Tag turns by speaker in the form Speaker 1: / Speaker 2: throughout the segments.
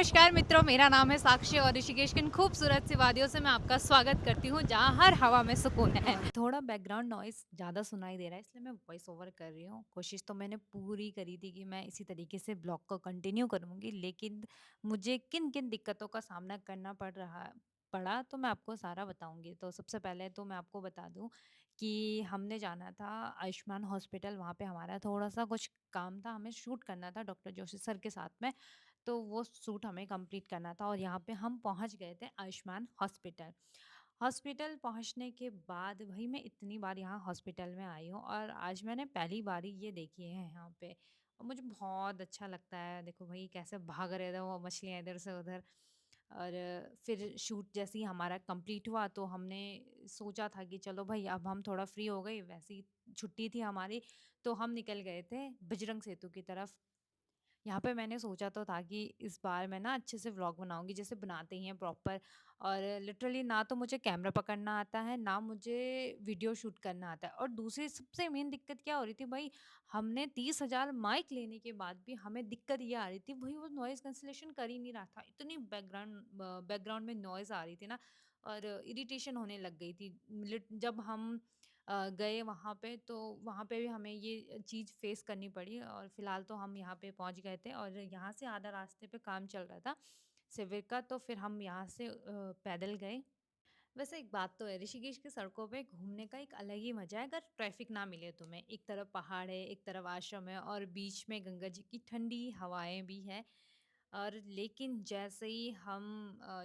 Speaker 1: नमस्कार मित्रों, मेरा नाम है साक्षी और ऋषिकेश की इन खूबसूरत सी वादियों से मैं आपका स्वागत करती हूँ जहाँ हर हवा में सुकून है। थोड़ा बैकग्राउंड नॉइज़ ज़्यादा सुनाई दे रहा है इसलिए मैं वॉइस ओवर कर रही हूँ। कोशिश तो मैंने पूरी करी थी कि मैं इसी तरीके से ब्लॉग को कंटिन्यू करूँगी, लेकिन मुझे किन-किन दिक्कतों का सामना करना पड़ा तो मैं आपको सारा बताऊँगी। तो सबसे पहले तो मैं आपको बता दूँ कि हमने जाना था आयुष्मान हॉस्पिटल, वहाँ पे हमारा थोड़ा-सा कुछ काम था, हमें शूट करना था डॉक्टर जोशी सर के साथ में। तो वो शूट हमें कंप्लीट करना था और यहाँ पे हम पहुँच गए थे आयुष्मान हॉस्पिटल। हॉस्पिटल पहुँचने के बाद भाई मैं इतनी बार यहाँ हॉस्पिटल में आई हूँ और आज मैंने पहली बारी ये देखी है यहाँ पे और मुझे बहुत अच्छा लगता है। देखो भाई कैसे भाग रहे थे वो मछलियाँ इधर से उधर। और फिर शूट जैसे ही हमारा कंप्लीट हुआ तो हमने सोचा था कि चलो भाई अब हम थोड़ा फ्री हो गए, वैसी छुट्टी थी हमारी, तो हम निकल गए थे बजरंग सेतु की तरफ। यहाँ पे मैंने सोचा तो था कि इस बार मैं ना अच्छे से व्लॉग बनाऊँगी जैसे बनाते ही हैं प्रॉपर। और लिटरली ना तो मुझे कैमरा पकड़ना आता है, ना मुझे वीडियो शूट करना आता है। और दूसरी सबसे मेन दिक्कत क्या हो रही थी भाई, हमने 30,000 माइक लेने के बाद भी हमें दिक्कत ये आ रही थी भाई वो नॉइज़ कैंसलेशन कर ही नहीं रहा था। इतनी बैकग्राउंड में नॉइज़ आ रही थी ना और इरिटेशन होने लग गई थी। जब हम गए वहाँ पे तो वहाँ पे भी हमें ये चीज़ फेस करनी पड़ी और फिलहाल तो हम यहाँ पे पहुँच गए थे और यहाँ से आधा रास्ते पे काम चल रहा था सिविर का, तो फिर हम यहाँ से पैदल गए। वैसे एक बात तो है, ऋषिकेश की सड़कों पे घूमने का एक अलग ही मजा है अगर ट्रैफिक ना मिले तुम्हें। एक तरफ पहाड़ है, एक तरफ आश्रम है और बीच में गंगा जी की ठंडी हवाएं भी है। और लेकिन जैसे ही हम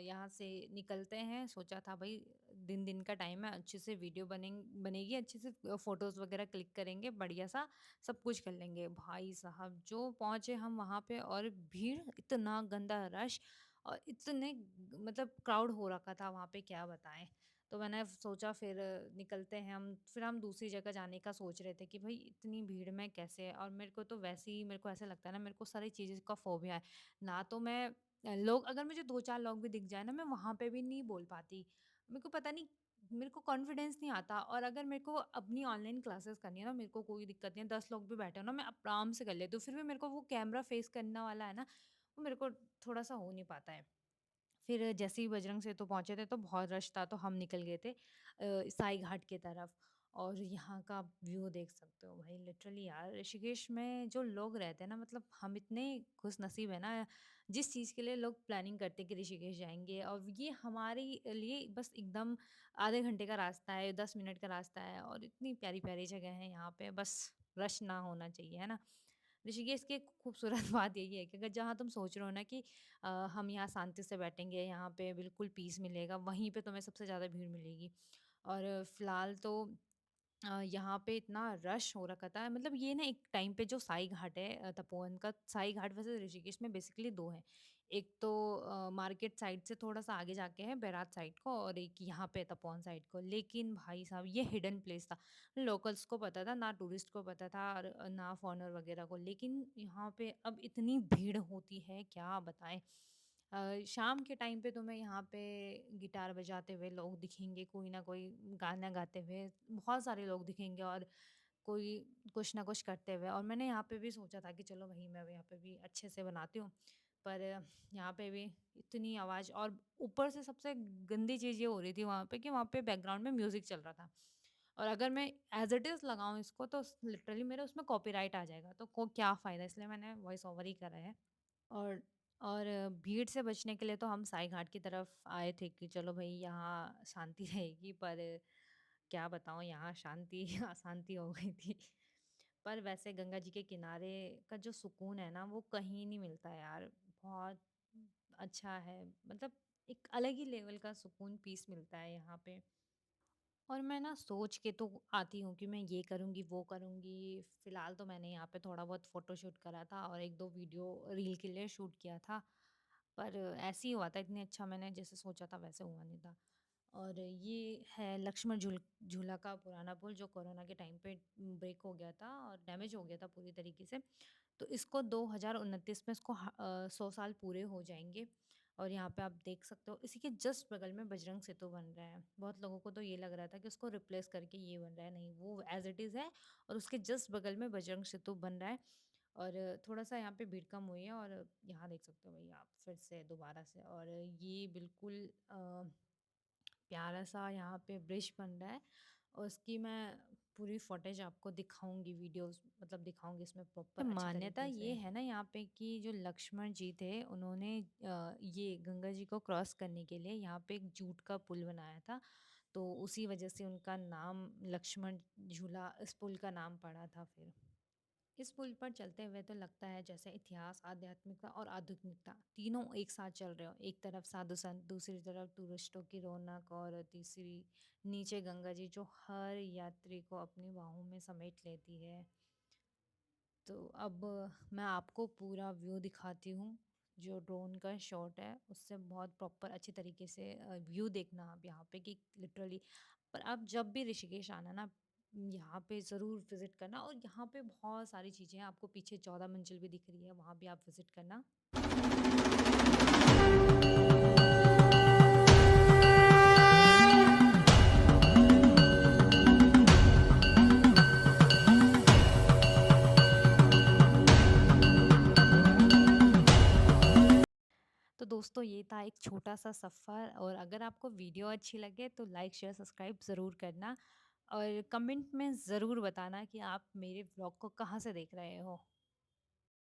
Speaker 1: यहाँ से निकलते हैं, सोचा था भाई दिन दिन का टाइम है, अच्छे से वीडियो बनेगी, अच्छे से फोटोज वगैरह क्लिक करेंगे, बढ़िया सा सब कुछ कर लेंगे। भाई साहब जो पहुंचे हम वहाँ पे और भीड़, इतना गंदा रश और इतने मतलब क्राउड हो रखा था वहाँ पे, क्या बताएं। तो मैंने सोचा फिर निकलते हैं हम, फिर हम दूसरी जगह जाने का सोच रहे थे कि भाई इतनी भीड़ में कैसे। और मेरे को तो वैसे ही मेरे को ऐसा लगता है ना, मेरे को सारी चीज़ें का फोबिया है। ना तो मैं लोग अगर मुझे 2-4 लोग भी दिख जाए ना, मैं वहाँ पे भी नहीं बोल पाती। मेरे को पता नहीं, मेरे को कॉन्फिडेंस नहीं आता। और अगर मेरे को अपनी ऑनलाइन क्लासेस करनी है ना, मेरे को कोई दिक्कत नहीं है, 10 लोग भी बैठे हो ना, मैं आराम से कर लेती हूँ। फिर भी मेरे को वो कैमरा फेस करने वाला है ना, वो मेरे को थोड़ा-सा हो नहीं पाता है। फिर जैसे ही बजरंग सेतु पहुँचे थे तो बहुत रश था, तो हम निकल गए थे साई घाट की तरफ। और यहाँ का आप व्यू देख सकते हो भाई, लिटरली यार ऋषिकेश में जो लोग रहते हैं ना, मतलब हम इतने खुशनसीब है ना, जिस चीज़ के लिए लोग प्लानिंग करते हैं कि ऋषिकेश जाएंगे और ये हमारे लिए बस एकदम आधे घंटे का रास्ता है, 10 मिनट का रास्ता है और इतनी प्यारी प्यारी जगह है यहाँ पे, बस रश ना होना चाहिए, है ना। ऋषिकेश की एक खूबसूरत बात यही है कि अगर जहाँ तुम सोच रहे हो ना कि हम यहाँ शांति से बैठेंगे, यहाँ पे बिल्कुल पीस मिलेगा, वहीं पे तुम्हें सबसे ज़्यादा भीड़ मिलेगी। और फिलहाल तो यहाँ पे इतना रश हो रखा था, मतलब ये ना एक टाइम पे जो साई घाट है, तपोवन का साई घाट, वैसे ऋषिकेश में बेसिकली दो हैं। एक तो मार्केट साइड से थोड़ा सा आगे जाके है बैरात साइड को, और एक यहाँ पे तपोवन साइड को। लेकिन भाई साहब ये हिडन प्लेस था, लोकल्स को पता था, ना टूरिस्ट को पता था और ना फॉरेनर वगैरह को। लेकिन यहाँ पे अब इतनी भीड़ होती है, क्या बताएं। शाम के टाइम पे तुम्हें यहाँ पे गिटार बजाते हुए लोग दिखेंगे, कोई ना कोई गाना गाते हुए, बहुत सारे लोग दिखेंगे और कोई कुछ ना कुछ करते हुए। और मैंने यहाँ पे भी सोचा था कि चलो भाई मैं यहाँ पे भी अच्छे से बनाती हूँ, पर यहाँ पे भी इतनी आवाज़। और ऊपर से सबसे गंदी चीज़ ये हो रही थी वहाँ पे कि वहाँ पे बैकग्राउंड में म्यूज़िक चल रहा था। और अगर मैं एज इट इज़ लगाऊँ इसको तो लिटरली मेरे उसमें कॉपीराइट आ जाएगा, तो को क्या फ़ायदा, इसलिए मैंने वॉइस ओवर ही करा है। और और भीड़ से बचने के लिए तो हम साई घाट की तरफ आए थे कि चलो भाई यहाँ शांति रहेगी, पर क्या बताऊँ यहाँ शांति अशांति हो गई थी। पर वैसे गंगा जी के किनारे का जो सुकून है ना, वो कहीं नहीं मिलता यार। बहुत अच्छा है, मतलब एक अलग ही लेवल का सुकून, पीस मिलता है यहाँ पे। और मैं ना सोच के तो आती हूँ कि मैं ये करूँगी, वो करूँगी। फ़िलहाल तो मैंने यहाँ पे थोड़ा बहुत फ़ोटोशूट करा था और 1-2 वीडियो रील के लिए शूट किया था। पर ऐसे ही हुआ था, इतनी अच्छा मैंने जैसे सोचा था वैसे हुआ नहीं था। और ये है लक्ष्मण झूला का पुराना पुल, जो कोरोना के टाइम पे ब्रेक हो गया था और डैमेज हो गया था पूरी तरीके से। तो इसको 2029 में 100 साल पूरे हो जाएँगे। और यहाँ पे आप देख सकते हो इसी के जस्ट बगल में बजरंग सेतु बन रहा है। बहुत लोगों को तो ये लग रहा था कि उसको रिप्लेस करके ये बन रहा है, नहीं वो एज़ इट इज़ है और उसके जस्ट बगल में बजरंग सेतु बन रहा है। और थोड़ा-सा यहाँ पे भीड़ कम हुई है और यहाँ देख सकते हो भई आप फिर से दोबारा से और ये बिल्कुल प्यारा-सा यहाँ पे ब्रिज बन रहा है और उसकी मैं पूरी फुटेज आपको दिखाऊँगी, वीडियोज़ मतलब दिखाऊँगी इसमें प्रॉपर अच्छी
Speaker 2: मान्यता
Speaker 1: तरीके
Speaker 2: ये
Speaker 1: से।
Speaker 2: है ना यहाँ पे कि जो लक्ष्मण जी थे उन्होंने ये गंगा जी को क्रॉस करने के लिए यहाँ पे एक जूट का पुल बनाया था। तो उसी वजह से उनका नाम लक्ष्मण झूला इस पुल का नाम पड़ा था फिर। इस पुल पर चलते हुए तो लगता है जैसे इतिहास, आध्यात्मिकता और आधुनिकता तीनों एक साथ चल रहे हो। एक तरफ साधु संत, दूसरी तरफ टूरिस्टों की रौनक और तीसरी नीचे गंगा जी जो हर यात्री को अपनी बाहों में समेट लेती है। तो अब मैं आपको पूरा व्यू दिखाती हूँ। जो ड्रोन का शॉट है उससे बहुत प्रॉपर अच्छी तरीके से व्यू देखना आप यहाँ पे कि लिटरली। पर आप जब भी ऋषिकेश आना ना यहाँ पे ज़रूर विज़िट करना और यहाँ पे बहुत सारी चीज़ें हैं। आपको पीछे 14 मंजिल भी दिख रही है, वहाँ भी आप विज़िट करना। तो दोस्तों ये था एक छोटा-सा सफ़र और अगर आपको वीडियो अच्छी लगे तो लाइक, शेयर, सब्सक्राइब ज़रूर करना और कमेंट में ज़रूर बताना कि आप मेरे व्लॉग को कहाँ से देख रहे हो।